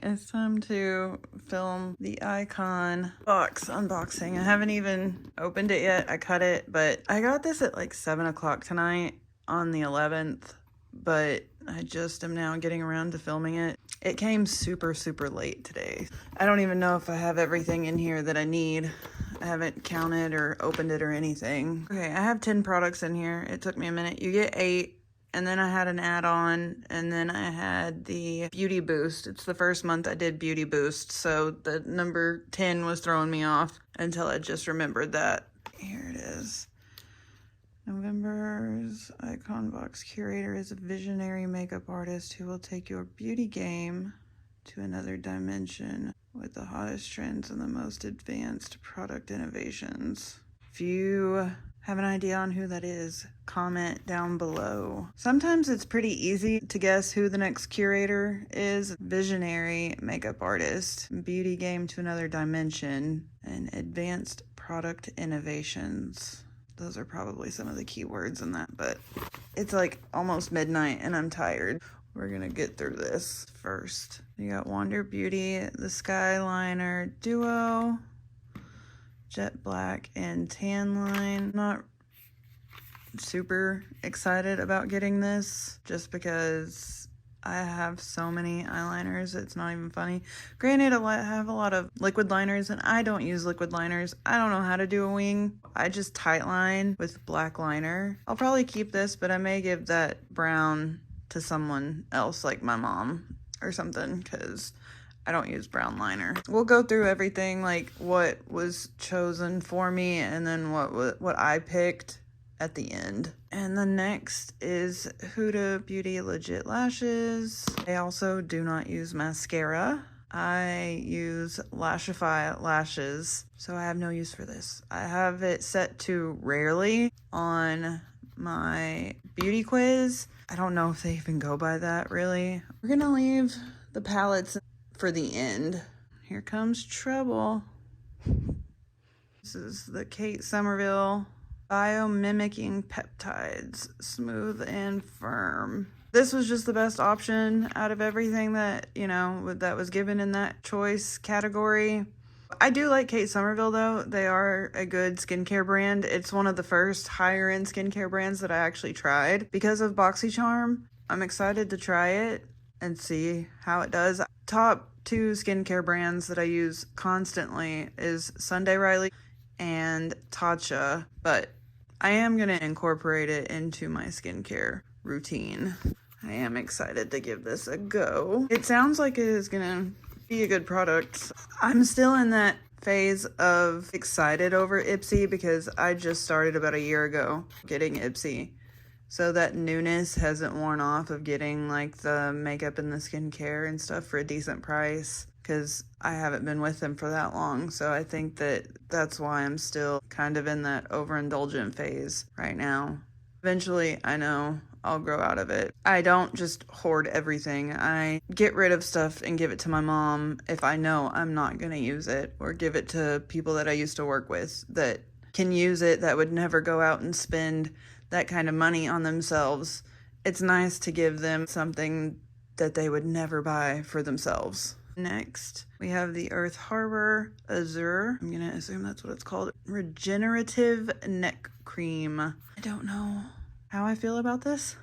it's time to film the Icon box unboxing. I haven't even opened it yet. I cut it, but I got this at like 7 o'clock tonight on the 11th, but I just am now getting around to filming it. It came super late today. I don't even know if I have everything in here that I need. I haven't counted or opened it or anything. Okay, I have 10 products in here. It took me a minute. You get 8. And then I had an add-on, and then I had the Beauty Boost. It's the first month I did Beauty Boost, so the number 10 was throwing me off until I just remembered that. Here it is. November's Icon Box Curator is a visionary makeup artist who will take your beauty game to another dimension with the hottest trends and the most advanced product innovations. If you have an idea on who that is, comment down below. Sometimes it's pretty easy to guess who the next curator is. Visionary makeup artist, beauty game to another dimension, and advanced product innovations. Those are probably some of the key words in that, but it's like almost midnight and I'm tired. We're gonna get through this first. You got Wander Beauty, the Skyliner Duo, Jet Black and Tan Line. Not super excited about getting this just because I have so many eyeliners, it's not even funny. Granted, I have a lot of liquid liners and I don't use liquid liners. I don't know how to do a wing. I just tight line with black liner. I'll probably keep this, but I may give that brown to someone else, like my mom or something, because I don't use brown liner. We'll go through everything, like what was chosen for me and then what I picked at the end. And the next is Huda Beauty Legit Lashes. I also do not use mascara. I use Lashify lashes, so I have no use for this. I have it set to rarely on my beauty quiz. I don't know if they even go by that, really. We're gonna leave the palettes for the end. Here comes trouble. This is the Kate Somerville Biomimicking Peptides, smooth and firm. This was just the best option out of everything that, you know, that was given in that choice category. I do like Kate Somerville though. They are a good skincare brand. It's one of the first higher end skincare brands that I actually tried because of BoxyCharm. I'm excited to try it and see how it does. Top 2 skincare brands that I use constantly is Sunday Riley and Tatcha, but I am going to incorporate it into my skincare routine. I am excited to give this a go. It sounds like it is going to be a good product. I'm still in that phase of excited over Ipsy because I just started about a year ago getting Ipsy. So that newness hasn't worn off of getting like the makeup and the skincare and stuff for a decent price because I haven't been with them for that long. So I think that that's why I'm still kind of in that overindulgent phase right now. Eventually, I know I'll grow out of it. I don't just hoard everything. I get rid of stuff and give it to my mom if I know I'm not gonna use it, or give it to people that I used to work with that can use it, that would never go out and spend that kind of money on themselves. It's nice to give them something that they would never buy for themselves. Next, we have the Earth Harbor Azure. I'm gonna assume that's what it's called. Regenerative Neck Cream. I don't know how I feel about this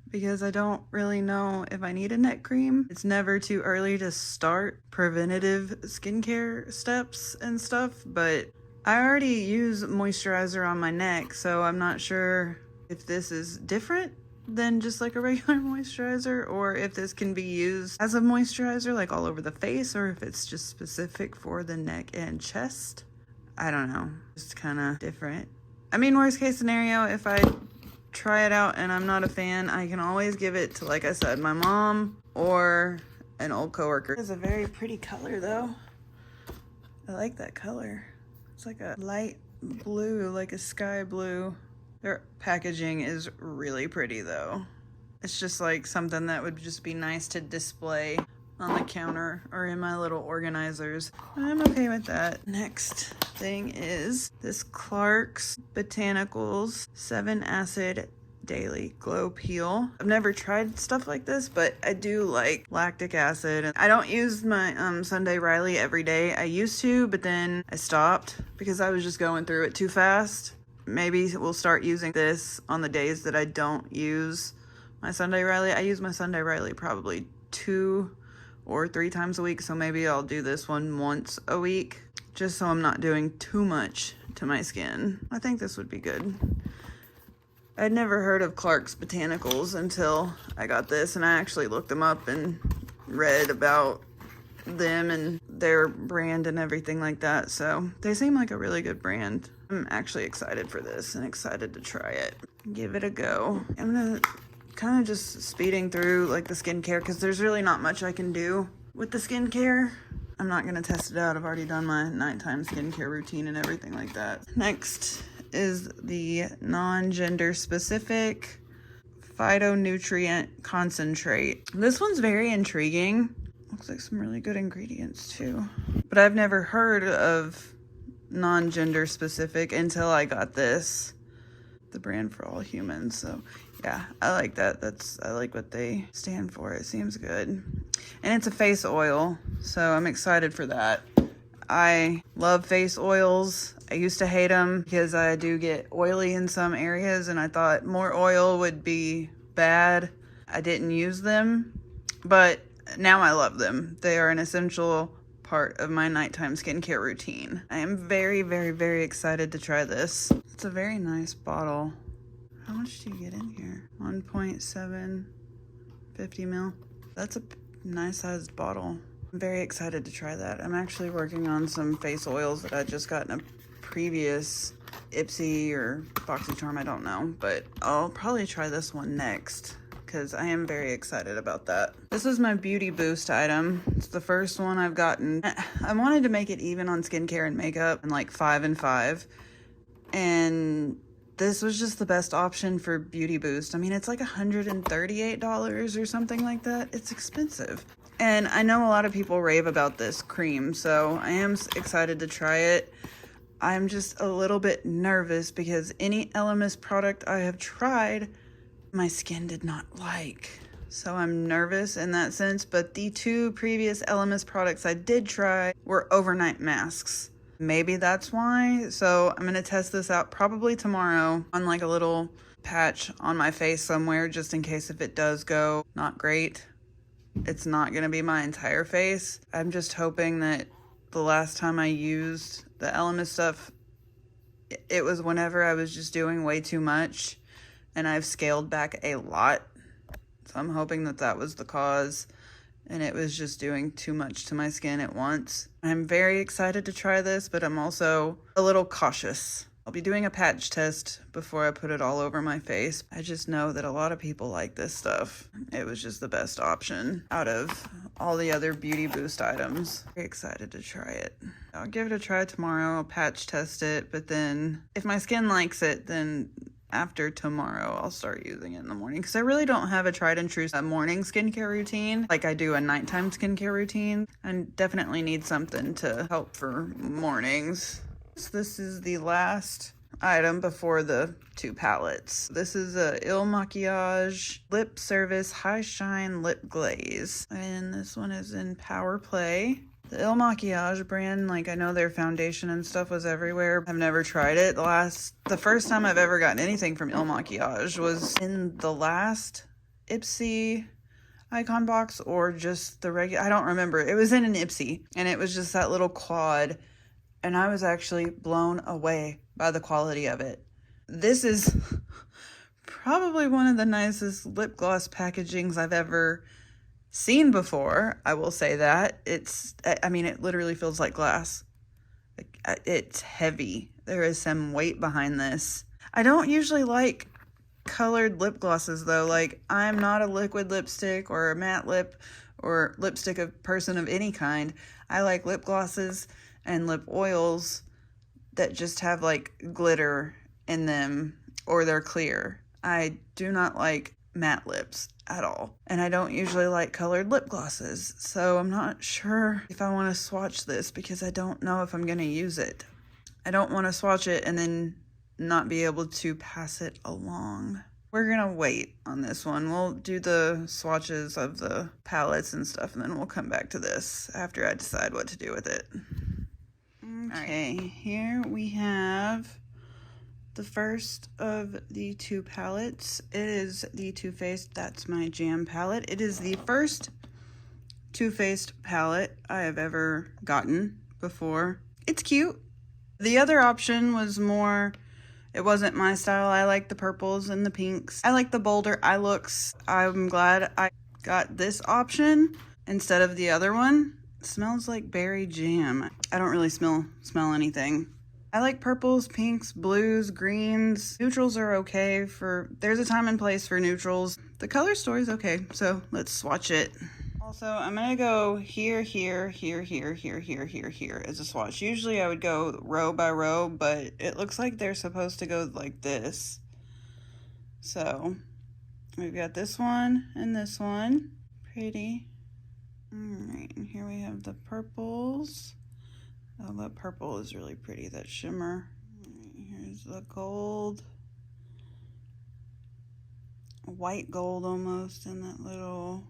because I don't really know if I need a neck cream. It's never too early to start preventative skincare steps and stuff, but I already use moisturizer on my neck, so I'm not sure if this is different than just like a regular moisturizer, or if this can be used as a moisturizer like all over the face, or if it's just specific for the neck and chest. I don't know. It's kind of different. I mean, worst case scenario, if I try it out and I'm not a fan, I can always give it to, like I said, my mom or an old coworker. It's a very pretty color though. I like that color. It's like a light blue, like a sky blue. Their packaging is really pretty though. It's just like something that would just be nice to display on the counter or in my little organizers. I'm okay with that. Next thing is this Clark's Botanicals 7 Acid Daily Glow Peel. I've never tried stuff like this, but I do like lactic acid. I don't use my Sunday Riley every day. I used to, but then I stopped because I was just going through it too fast. Maybe we'll start using this on the days that I don't use my Sunday Riley. I use my Sunday Riley probably 2 or 3 times a week, so maybe I'll do this one once a week, just so I'm not doing too much to my skin. I think this would be good. I'd never heard of Clark's Botanicals until I got this, and I actually looked them up and read about them and their brand and everything like that, so they seem like a really good brand. I'm actually excited for this and excited to try it. Give it a go. I'm gonna kind of just speeding through like the skincare because there's really not much I can do with the skincare. I'm not gonna test it out. I've already done my nighttime skincare routine and everything like that. Next is the non-gender specific phytonutrient concentrate. This one's very intriguing. Looks like some really good ingredients too. But I've never heard of non-gender specific until I got this. The brand for all humans. So yeah, I like that. I like what they stand for. It seems good. And it's a face oil, so I'm excited for that. I love face oils. I used to hate them because I do get oily in some areas, and I thought more oil would be bad. I didn't use them, but now I love them. They are an essential part of my nighttime skincare routine. I am very, very, very excited to try this. It's a very nice bottle. How much do you get in here? 1.7, 50 ml. That's a nice sized bottle. I'm very excited to try that. I'm actually working on some face oils that I just got in a previous Ipsy or BoxyCharm, I don't know, but I'll probably try this one next because I am very excited about that. This is my Beauty Boost item. It's the first one I've gotten. I wanted to make it even on skincare and makeup and like 5 and 5. And this was just the best option for Beauty Boost. I mean, it's like $138 or something like that. It's expensive. And I know a lot of people rave about this cream, so I am excited to try it. I'm just a little bit nervous because any LMS product I have tried, my skin did not like. So I'm nervous in that sense, but the 2 previous LMS products I did try were overnight masks. Maybe that's why. So I'm gonna test this out probably tomorrow on like a little patch on my face somewhere, just in case if it does go not great. It's not gonna be my entire face. I'm just hoping that the last time I used the LMS stuff, it was whenever I was just doing way too much, and I've scaled back a lot. So I'm hoping that that was the cause, and it was just doing too much to my skin at once. I'm very excited to try this, but I'm also a little cautious. I'll be doing a patch test before I put it all over my face. I just know that a lot of people like this stuff. It was just the best option out of all the other Beauty Boost items. Very excited to try it. I'll give it a try tomorrow. I'll patch test it, but then if my skin likes it, then after tomorrow I'll start using it in the morning, because I really don't have a tried and true morning skincare routine like I do a nighttime skincare routine. I definitely need something to help for mornings. So this is the last item before the 2 palettes. This is a Il Makiage Lip Service High Shine Lip Glaze, and this one is in Power Play. The Il Makiage brand, like I know their foundation and stuff was everywhere. I've never tried it. The first time I've ever gotten anything from Il Makiage was in the last Ipsy icon box, or just the regular, I don't remember. It was in an Ipsy, and it was just that little quad, and I was actually blown away by the quality of it. This is probably one of the nicest lip gloss packagings I've ever seen before. I will say that. I mean, it literally feels like glass. It's heavy. There is some weight behind this. I don't usually like colored lip glosses though. Like, I'm not a liquid lipstick or a matte lip or lipstick person of any kind. I like lip glosses and lip oils that just have like glitter in them, or they're clear. I do not like matte lips at all, and I don't usually like colored lip glosses, so I'm not sure if I want to swatch this because I don't know if I'm going to use it. I don't want to swatch it and then not be able to pass it along. We're gonna wait on this one. We'll do the swatches of the palettes and stuff, and then we'll come back to this after I decide what to do with it. Okay, here we have the first of the two palettes. It is the Too Faced That's My Jam palette. It is the first Too Faced palette I have ever gotten before. It's cute. The other option was more, it wasn't my style. I like the purples and the pinks. I like the bolder eye looks. I'm glad I got this option instead of the other one. It smells like berry jam. I don't really smell anything. I like purples, pinks, blues, greens. Neutrals are okay there's a time and place for neutrals. The color story's okay, so let's swatch it. Also, I'm gonna go here, here, here, here, here, here, here, here as a swatch. Usually I would go row by row, but it looks like they're supposed to go like this. So we've got this one and this one. Pretty. All right, and here we have the purples. Oh, that purple is really pretty, that shimmer. Here's the gold. White gold almost, and that little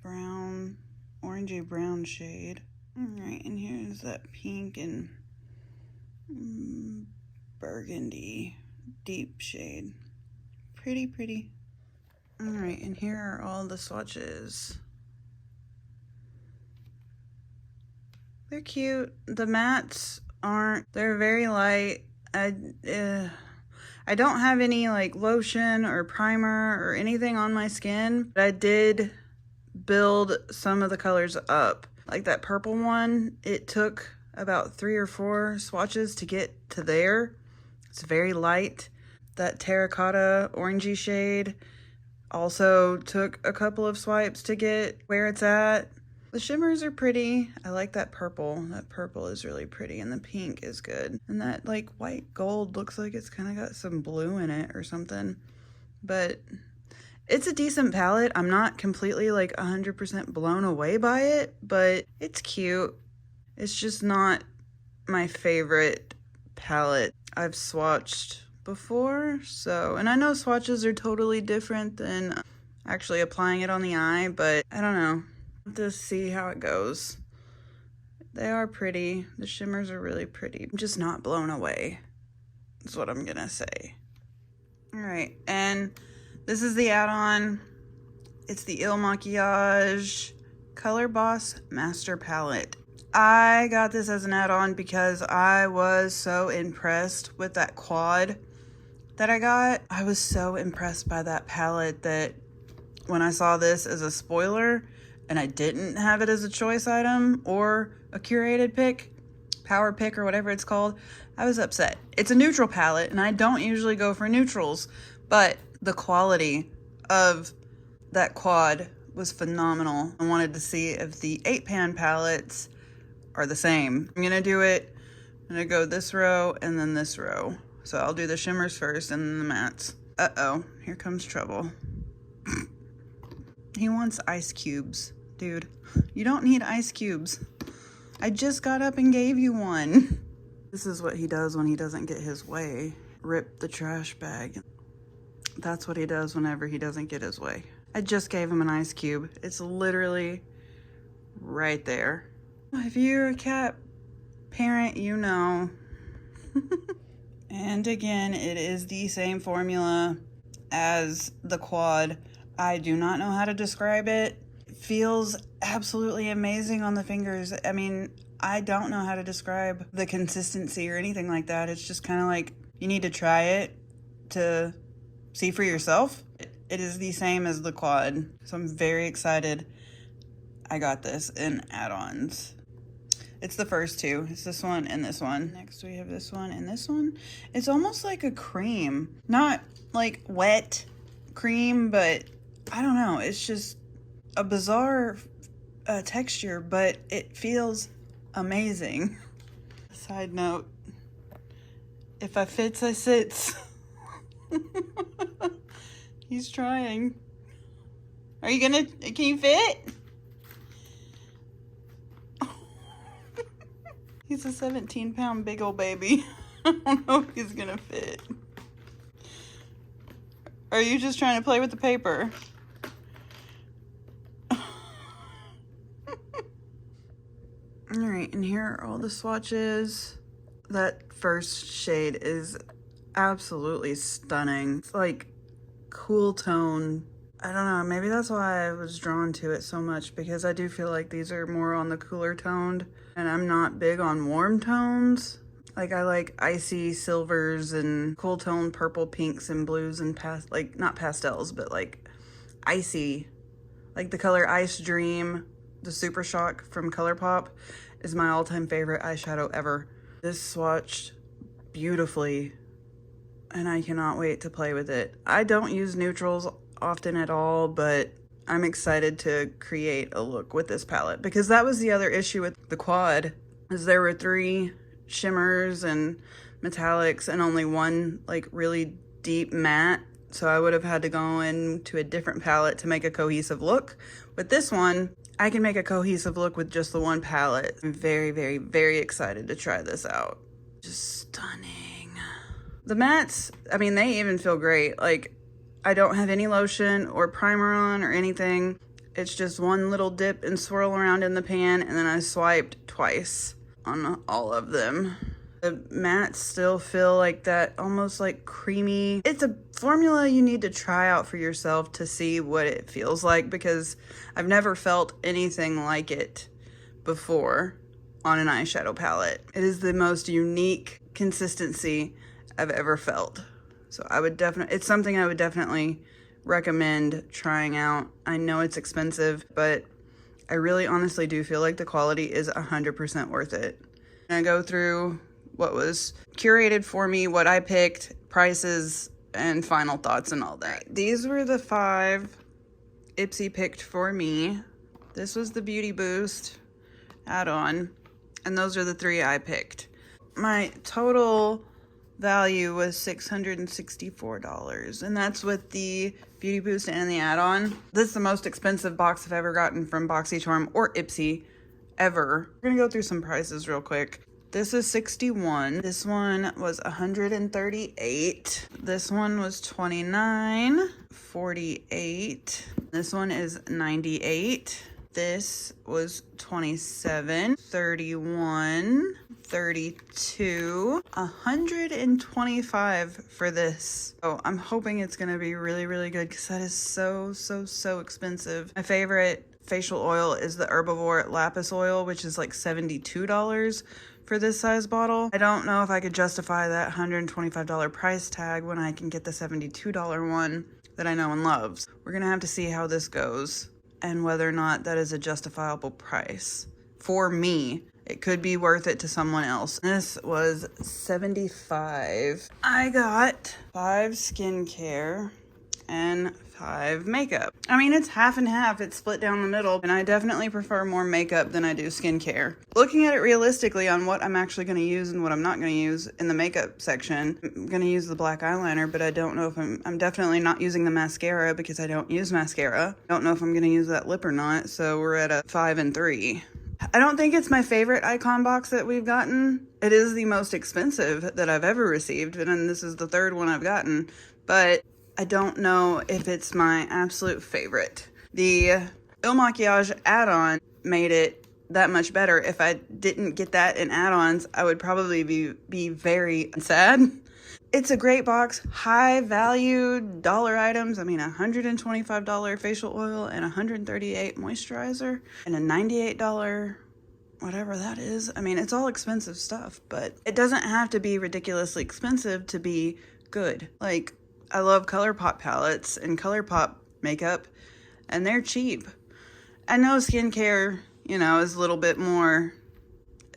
brown, orangey brown shade. All right, and here's that pink and burgundy deep shade. Pretty, pretty. All right, and here are all the swatches. They're cute. The mattes they're very light. I don't have any like lotion or primer or anything on my skin, but I did build some of the colors up. Like that purple one, it took about 3 or 4 swatches to get to there. It's very light. That terracotta orangey shade also took a couple of swipes to get where it's at. The shimmers are pretty. I like that purple. That purple is really pretty, and the pink is good. And that like white gold looks like it's kind of got some blue in it or something. But it's a decent palette. I'm not completely like 100% blown away by it, but it's cute. It's just not my favorite palette I've swatched before. So, and I know swatches are totally different than actually applying it on the eye, but I don't know. Just see how it goes. They are pretty. The shimmers are really pretty. I'm just not blown away, is what I'm gonna say. All right, and this is the add-on. It's the Il Makiage Color Boss Master Palette. I got this as an add-on because I was so impressed with that quad that I got. I was so impressed by that palette that when I saw this as a spoiler and I didn't have it as a choice item or a curated pick, power pick or whatever it's called, I was upset. It's a neutral palette and I don't usually go for neutrals, but the quality of that quad was phenomenal. I wanted to see if the 8-pan palettes are the same. I'm gonna do it. I'm gonna go this row and then this row. So I'll do the shimmers first and then the mattes. Uh-oh, here comes trouble. He wants ice cubes. Dude, you don't need ice cubes. I just got up and gave you one. This is what he does when he doesn't get his way. Rip the trash bag. That's what he does whenever he doesn't get his way. I just gave him an ice cube. It's literally right there. If you're a cat parent, you know. And again, it is the same formula as the quad. I do not know how to describe it. It feels absolutely amazing on the fingers. I mean, I don't know how to describe the consistency or anything like that. It's just kind of like you need to try it to see for yourself. It is the same as the quad. So I'm very excited I got this in add-ons. It's the first two. It's this one and this one. Next we have this one and this one. It's almost like a cream. Not like wet cream, but I don't know. It's just a bizarre texture, but it feels amazing. Side note, if I fits, I sits. He's trying. Are you gonna, can you fit? He's a 17-pound big old baby. I don't know if he's gonna fit. Or are you just trying to play with the paper? Alright, and here are all the swatches. That first shade is absolutely stunning. It's like cool tone. I don't know, maybe that's why I was drawn to it so much, because I do feel like these are more on the cooler toned, and I'm not big on warm tones. Like, I like icy silvers and cool tone purple pinks and blues and like not pastels, but like icy. Like the color Ice Dream, the Super Shock from ColourPop, is my all-time favorite eyeshadow ever. This swatched beautifully, and I cannot wait to play with it. I don't use neutrals often at all, but I'm excited to create a look with this palette, because that was the other issue with the quad, is there were 3 shimmers and metallics and only one like really deep matte, so I would have had to go into a different palette to make a cohesive look. With this one, I can make a cohesive look with just the one palette. I'm very, very, very excited to try this out. Just stunning. The mattes, I mean, they even feel great. Like, I don't have any lotion or primer on or anything. It's just one little dip and swirl around in the pan, and then I swiped twice on all of them. The mattes still feel like that, almost like creamy. It's a formula you need to try out for yourself to see what it feels like, because I've never felt anything like it before on an eyeshadow palette. It is the most unique consistency I've ever felt. So I would definitely, it's something I would definitely recommend trying out. I know it's expensive, but I really honestly do feel like the quality is 100% worth it. And I go through what was curated for me, what I picked, prices, and final thoughts and all that. These were the 5 Ipsy picked for me. This was the Beauty Boost add-on, and those are the 3 I picked. My total value was $664, and that's with the Beauty Boost and the add-on. This is the most expensive box I've ever gotten from BoxyCharm or Ipsy ever. We're gonna go through some prices real quick. This is $61. This one was $138. This one was $29. $48. This one is $98. This was $27. $31. $32. $125 for this. Oh, I'm hoping it's gonna be really, really good, because that is so, so, so expensive. My favorite facial oil is the Herbivore Lapis Oil, which is like $72 for this size bottle. I don't know if I could justify that $125 price tag when I can get the $72 one that I know and love. We're gonna have to see how this goes and whether or not that is a justifiable price for me. It could be worth it to someone else. This was $75. I got 5 skincare and 5 makeup. I mean, it's half and half. It's split down the middle, and I definitely prefer more makeup than I do skincare. Looking at it realistically on what I'm actually going to use and what I'm not going to use in the makeup section, I'm going to use the black eyeliner, but I don't know if I'm definitely not using the mascara, because I don't use mascara. I don't know if I'm going to use that lip or not, so we're at a 5 and 3. I don't think it's my favorite icon box that we've gotten. It is the most expensive that I've ever received, and this is the 3rd one I've gotten, but I don't know if it's my absolute favorite. The Il Makiage add-on made it that much better. If I didn't get that in add-ons, I would probably be very sad. It's a great box, high value dollar items. I mean, $125 facial oil and $138 moisturizer and a $98 whatever that is. I mean, it's all expensive stuff, but it doesn't have to be ridiculously expensive to be good. Like, I love ColourPop palettes and ColourPop makeup, and they're cheap. I know skincare, you know, is a little bit more,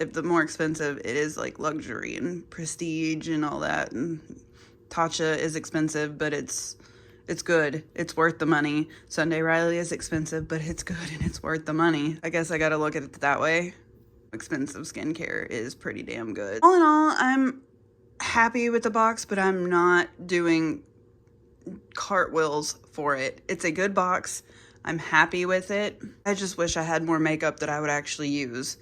if the more expensive, it is like luxury and prestige and all that. And Tatcha is expensive, but it's good. It's worth the money. Sunday Riley is expensive, but it's good and it's worth the money. I guess I gotta look at it that way. Expensive skincare is pretty damn good. All in all, I'm happy with the box, but I'm not doing cartwheels for it. It's a good box. I'm happy with it. I just wish I had more makeup that I would actually use.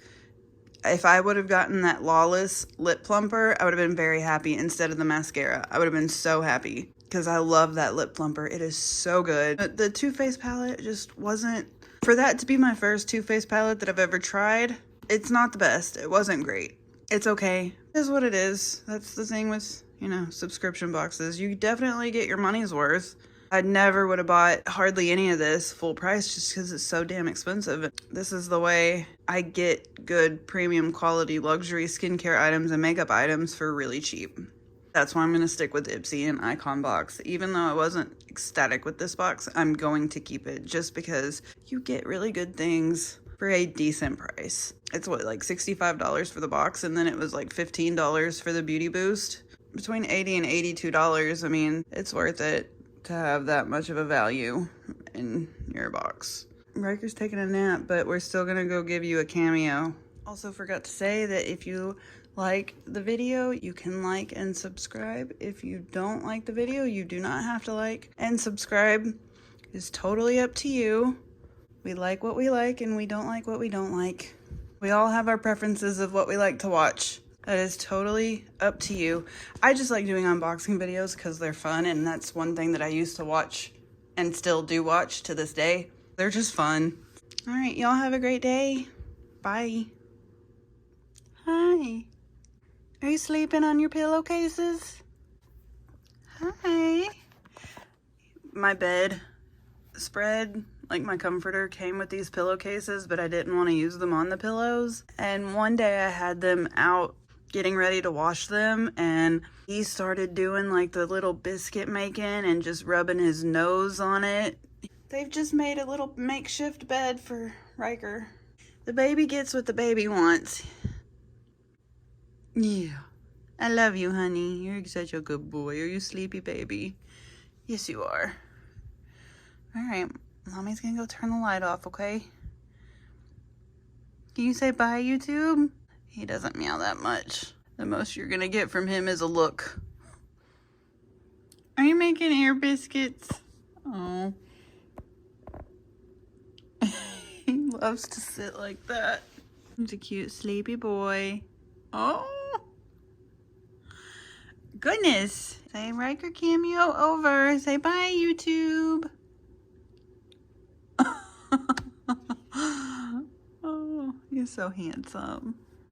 If I would have gotten that Lawless lip plumper, I would have been very happy instead of the mascara. I would have been so happy. because I love that lip plumper. It is so good. The Too Faced palette just wasn't, for that to be my first Too Faced palette that I've ever tried, it's not the best. It wasn't great. It's okay. It is what it is. That's the thing with, you know, subscription boxes. You definitely get your money's worth. I never would have bought hardly any of this full price just because it's so damn expensive. This is the way I get good premium quality luxury skincare items and makeup items for really cheap. That's why I'm going to stick with Ipsy and Icon Box. Even though I wasn't ecstatic with this box, I'm going to keep it just because you get really good things for a decent price. It's what, like $65 for the box, and then it was like $15 for the Beauty Boost. Between $80 and $82, I mean, it's worth it to have that much of a value in your box. Ryker's taking a nap, but we're still gonna go give you a cameo. Also forgot to say that if you like the video, you can like and subscribe. If you don't like the video, you do not have to like and subscribe. It's totally up to you. We like what we like and we don't like what we don't like. We all have our preferences of what we like to watch. That is totally up to you. I just like doing unboxing videos because they're fun, and that's one thing that I used to watch and still do watch to this day. They're just fun. All right, y'all have a great day. Bye. Hi. Are you sleeping on your pillowcases? Hi. My bed spread, like my comforter, came with these pillowcases, but I didn't want to use them on the pillows. And one day I had them out getting ready to wash them, and he started doing like the little biscuit making and just rubbing his nose on it. They've just made a little makeshift bed for Ryker. The baby gets what the baby wants. Yeah. I love you, honey. You're such a good boy. Are you sleepy, baby? Yes, you are. All right. Mommy's gonna go turn the light off, okay? Can you say bye, YouTube? He doesn't meow that much. The most you're gonna get from him is a look. Are you making air biscuits? Oh. He loves to sit like that. He's a cute sleepy boy. Oh. Goodness. Say Ryker cameo over. Say bye, YouTube. Oh, you're so handsome.